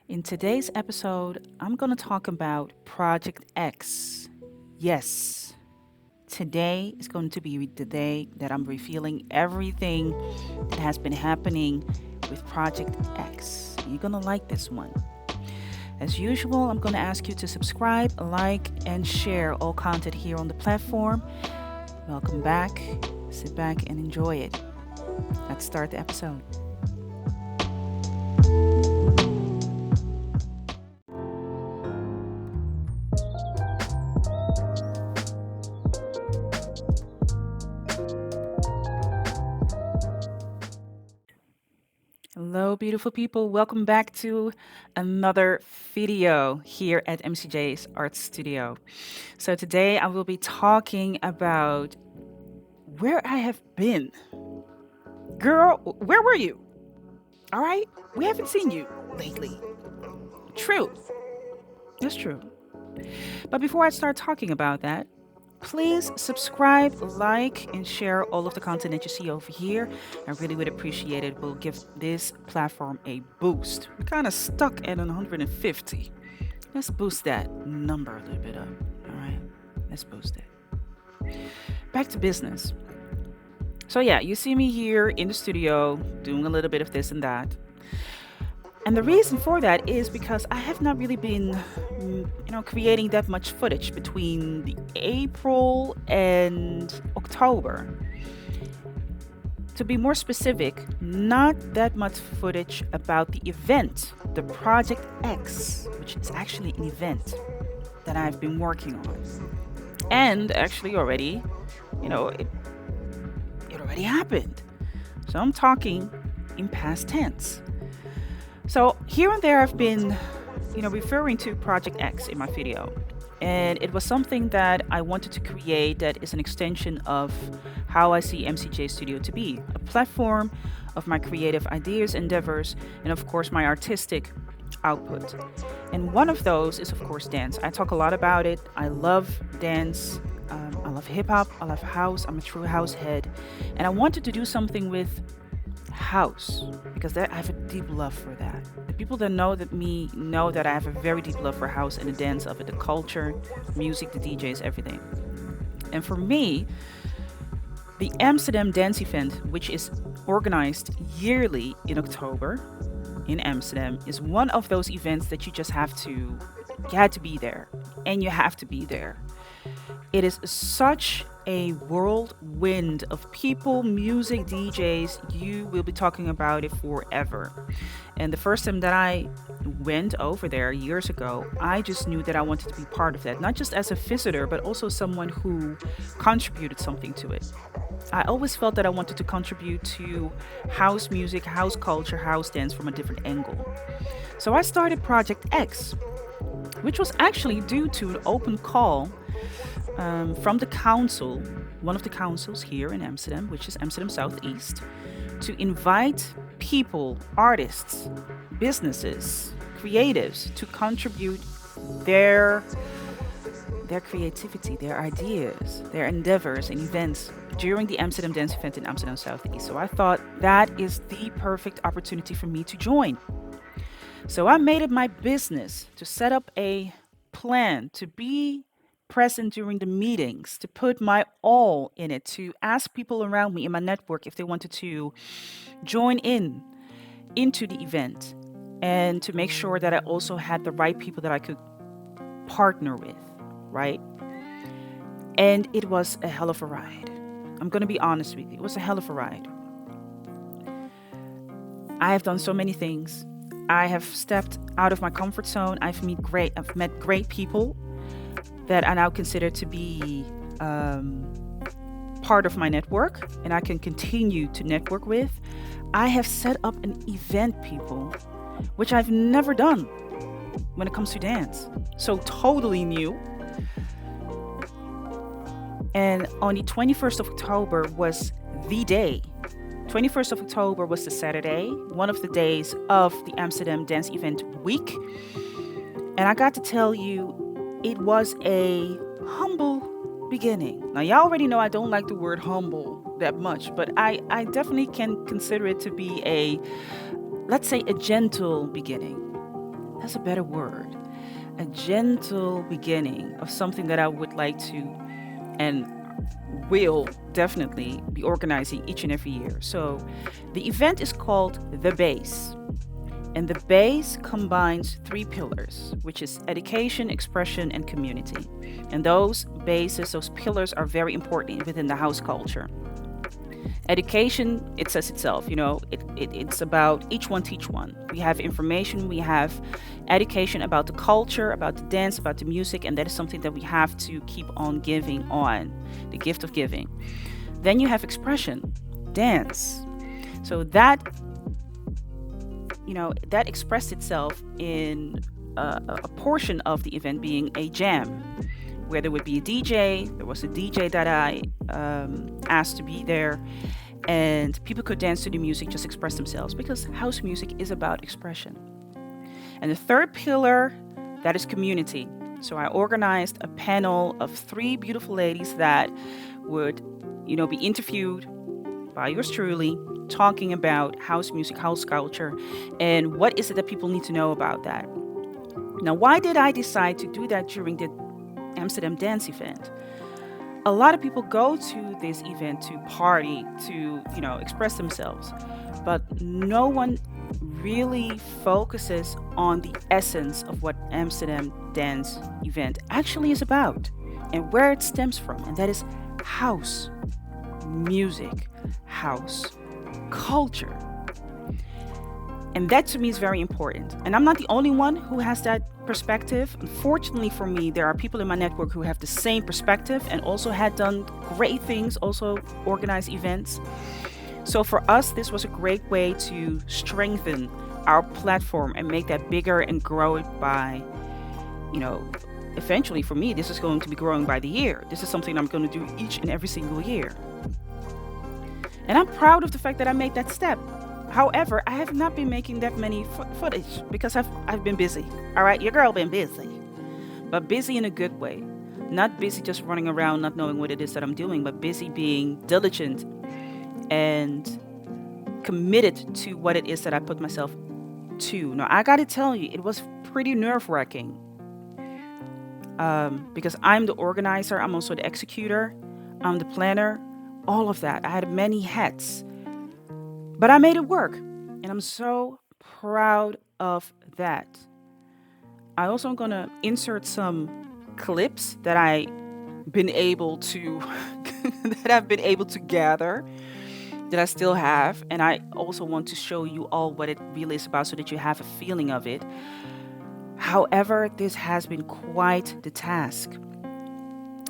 In today's episode, I'm going to talk about Project X. Yes, today is going to be the day that I'm revealing everything that has been happening with Project X. You're going to like this one. As usual, I'm going to ask you to subscribe, like, and share all content here on the platform. Welcome back. Sit back and enjoy it. Let's start the episode. Hello, beautiful people. Welcome back to another video here at MCJ's Art Studio. So, today I will be talking about where I have been. Girl, where were you? All right, we haven't seen you lately. True, that's true. But before I start talking about that, please subscribe, like, and share all of the content that you see over here. I really would appreciate it. We'll give this platform a boost. We're kind of stuck at 150. Let's boost that number a little bit up. All right, let's boost it. Back to business. So, yeah, you see me here in the studio doing a little bit of this and that. And the reason for that is because I have not really been, creating that much footage between the April and October. To be more specific, not that much footage about the event, the Project X, which is actually an event that I've been working on. And actually already, it already happened. So I'm talking in past tense. So here and there I've been, referring to Project X in my video. And it was something that I wanted to create that is an extension of how I see MCJ Studio to be. A platform of my creative ideas, endeavors, and of course my artistic output. And one of those is of course dance. I talk a lot about it. I love dance. I love hip hop. I love house. I'm a true house head. And I wanted to do something with house because I have a deep love for that. The people that know that me know that I have a very deep love for house and the dance of it, the culture, music, the DJs, everything. And for me, the Amsterdam Dance Event, which is organized yearly in October in Amsterdam, is one of those events that you had to be there, and you have to be there. It is such a whirlwind of people, music, DJs. You will be talking about it forever. And the first time that I went over there years ago, I just knew that I wanted to be part of that, not just as a visitor, but also someone who contributed something to it. I always felt that I wanted to contribute to house music, house culture, house dance from a different angle. So I started Project X, which was actually due to an open call from the council, one of the councils here in Amsterdam, which is Amsterdam Southeast, to invite people, artists, businesses, creatives to contribute their creativity, their ideas, their endeavors and events during the Amsterdam Dance Event in Amsterdam Southeast. So I thought that is the perfect opportunity for me to join. So I made it my business to set up a plan to be present during the meetings, to put my all in it, to ask people around me in my network if they wanted to join into the event, and to make sure that I also had the right people that I could partner with, right? And it was a hell of a ride. I'm going to be honest with you. It was a hell of a ride. I have done so many things. I have stepped out of my comfort zone. I've met great people that I now consider to be part of my network, and I can continue to network with. I have set up an event, people, which I've never done when it comes to dance. So totally new. And on the 21st of October was the day. 21st of October was the Saturday, one of the days of the Amsterdam Dance Event week. And I got to tell you, it was a humble beginning. Now, y'all already know I don't like the word humble that much, but I definitely can consider it to be let's say, a gentle beginning. that's a better word, a gentle beginning of something that I would like to and will definitely be organizing each and every year. So the event is called The Base. And the base combines three pillars, which is education, expression, and community. And those pillars are very important within the house culture. Education, it says itself, it's about each one teach one. We have information, we have education about the culture, about the dance, about the music, and that is something that we have to keep on giving on, the gift of giving. Then you have expression, dance. So that expressed itself in a portion of the event being a jam, where there would be a DJ. There was a DJ that I asked to be there, and people could dance to the music, just express themselves, because house music is about expression. And the third pillar, that is community. So I organized a panel of three beautiful ladies that would, be interviewed by yours truly, talking about house music, house culture, and what is it that people need to know about that. Now, why did I decide to do that during the Amsterdam Dance Event? A lot of people go to this event to party, to, express themselves, but no one really focuses on the essence of what Amsterdam Dance Event actually is about and where it stems from, and that is house music, house culture. And that to me is very important. And I'm not the only one who has that perspective. Unfortunately for me, there are people in my network who have the same perspective and also had done great things, also organized events. So for us, this was a great way to strengthen our platform and make that bigger and grow it by, eventually for me, this is going to be growing by the year. This is something I'm going to do each and every single year. And I'm proud of the fact that I made that step. However, I have not been making that many footage because I've been busy. All right, your girl been busy. But busy in a good way. Not busy just running around not knowing what it is that I'm doing, but busy being diligent and committed to what it is that I put myself to. Now, I got to tell you, it was pretty nerve-wracking. Because I'm the organizer, I'm also the executor, I'm the planner, all of that. I had many hats. But I made it work, and I'm so proud of that. I also am going to insert some clips that I've been able to gather, that I still have, and I also want to show you all what it really is about so that you have a feeling of it. However, this has been quite the task.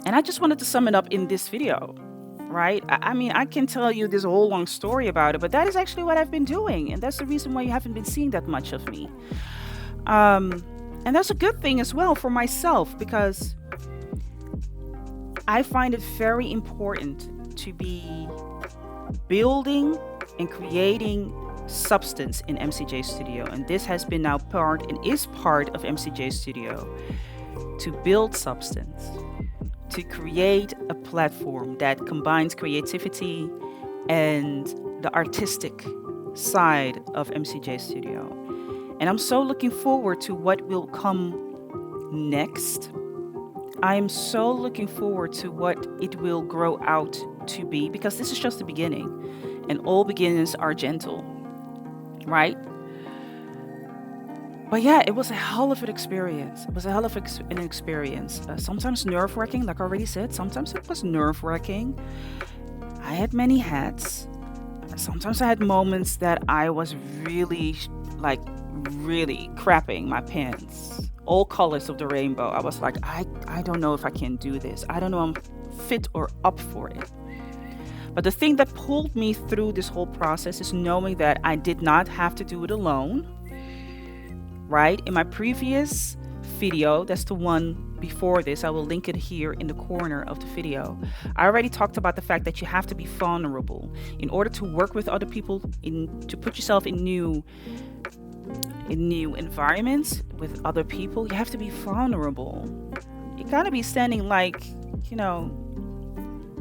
And I just wanted to sum it up in this video. Right? I mean, I can tell you this whole long story about it, but that is actually what I've been doing. And that's the reason why you haven't been seeing that much of me. And that's a good thing as well for myself, because I find it very important to be building and creating substance in MCJ Studio. And this has been now part and is part of MCJ Studio, to build substance, to create a platform that combines creativity and the artistic side of MCJ Studio. And I'm so looking forward to what will come next. I'm so looking forward to what it will grow out to be, because this is just the beginning, and all beginnings are gentle, right? But yeah, it was a hell of an experience. It was a hell of an experience. Sometimes nerve-wracking, like I already said. Sometimes it was nerve-wracking. I had many hats. Sometimes I had moments that I was really crapping my pants. All colors of the rainbow. I was like, I don't know if I can do this. I don't know if I'm fit or up for it. But the thing that pulled me through this whole process is knowing that I did not have to do it alone. Right? In my previous video, that's the one before this, I will link it here in the corner of the video. I already talked about the fact that you have to be vulnerable in order to work with other people, to put yourself in new environments with other people. You have to be vulnerable. You gotta be standing in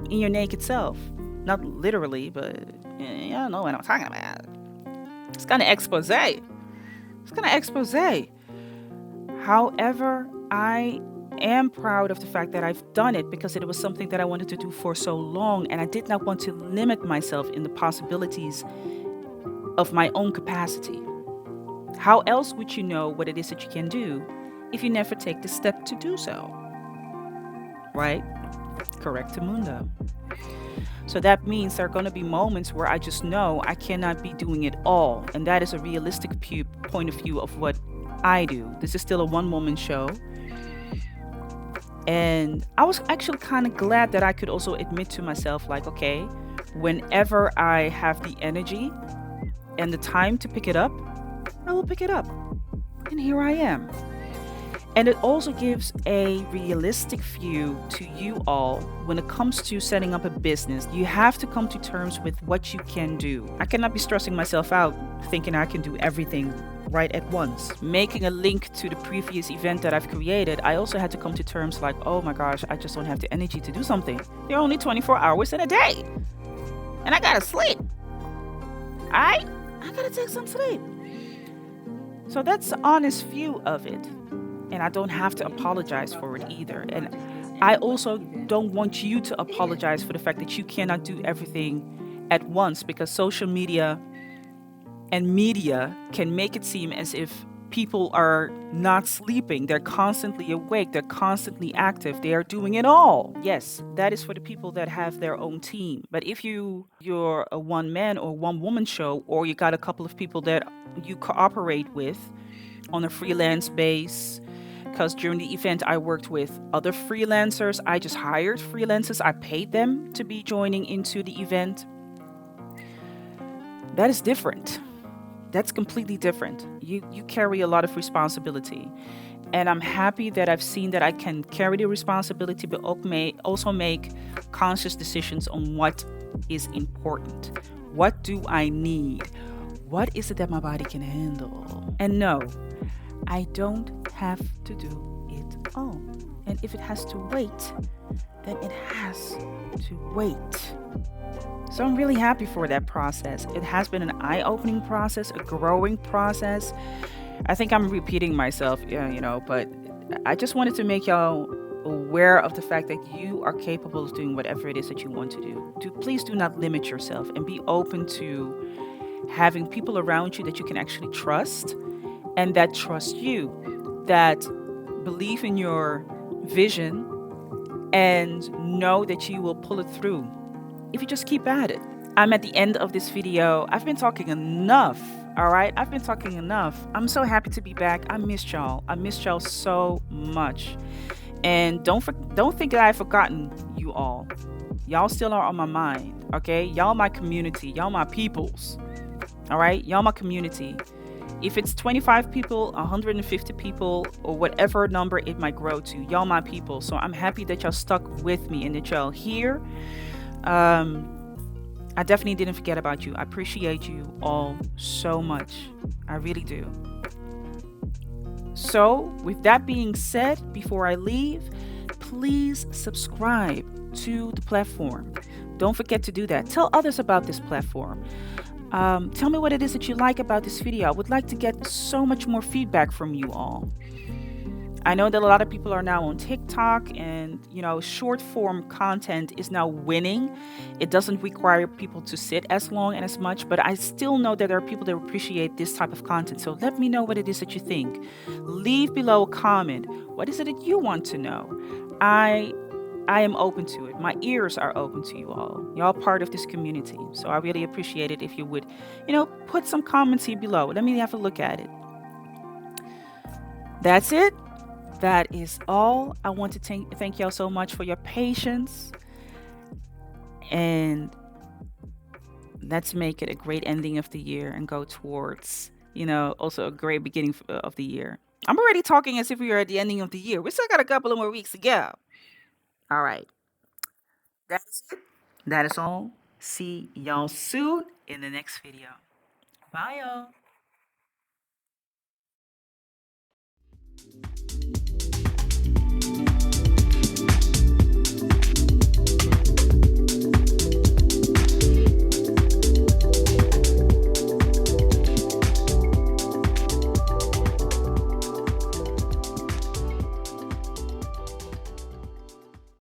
your naked self. Not literally, but you know what I'm talking about. It's kind of expose. However, I am proud of the fact that I've done it because it was something that I wanted to do for so long, and I did not want to limit myself in the possibilities of my own capacity. How else would you know what it is that you can do if you never take the step to do so? Right? Correct, Mundo. So that means there are going to be moments where I just know I cannot be doing it all. And that is a realistic point of view of what I do. This is still a one woman show. And I was actually kind of glad that I could also admit to myself, like, okay, whenever I have the energy and the time to pick it up, I will pick it up. And here I am. And it also gives a realistic view to you all when it comes to setting up a business. You have to come to terms with what you can do. I cannot be stressing myself out thinking I can do everything right at once. Making a link to the previous event that I've created, I also had to come to terms like, oh my gosh, I just don't have the energy to do something. There are only 24 hours in a day. And I gotta sleep. I gotta take some sleep. So that's the honest view of it. And I don't have to apologize for it either. And I also don't want you to apologize for the fact that you cannot do everything at once, because social media and media can make it seem as if people are not sleeping. They're constantly awake, they're constantly active, they are doing it all. Yes, that is for the people that have their own team. But if you're a one man or one woman show, or you got a couple of people that you cooperate with on a freelance base, because during the event I worked with other freelancers, I just hired freelancers, I paid them to be joining into the event. That is different. That's completely different. You carry a lot of responsibility. And I'm happy that I've seen that I can carry the responsibility, but also make conscious decisions on what is important. What do I need? What is it that my body can handle? And no, I don't have to do it all. And if it has to wait, then it has to wait. So I'm really happy for that process. It has been an eye-opening process, a growing process. I think I'm repeating myself, but I just wanted to make y'all aware of the fact that you are capable of doing whatever it is that you want to do. Please do not limit yourself, and be open to having people around you that you can actually trust, and that trust you, that believe in your vision and know that you will pull it through if you just keep at it. I'm at the end of this video. I've been talking enough. All right, I've been talking enough. I'm so happy to be back. I missed y'all. I missed y'all so much. And don't think that I've forgotten you all. Y'all still are on my mind. Okay, y'all my community. Y'all my peoples. All right, y'all my community. If it's 25 people, 150 people, or whatever number it might grow to, y'all my people. So I'm happy that y'all stuck with me and that y'all here. I definitely didn't forget about you. I appreciate you all so much. I really do. So, with that being said, before I leave, please subscribe to the platform. Don't forget to do that. Tell others about this platform. Tell me what it is that you like about this video. I would like to get so much more feedback from you all. I know that a lot of people are now on TikTok, and short form content is now winning. It doesn't require people to sit as long and as much, but I still know that there are people that appreciate this type of content. So let me know what it is that you think. Leave below a comment. What is it that you want to know? I am open to it. My ears are open to you all. Y'all part of this community. So I really appreciate it if you would, put some comments here below. Let me have a look at it. That's it. That is all. I want to thank y'all so much for your patience. And let's make it a great ending of the year and go towards, also a great beginning of the year. I'm already talking as if we are at the ending of the year. We still got a couple of more weeks to go. All right. That is it. That is all. See y'all soon in the next video. Bye, y'all.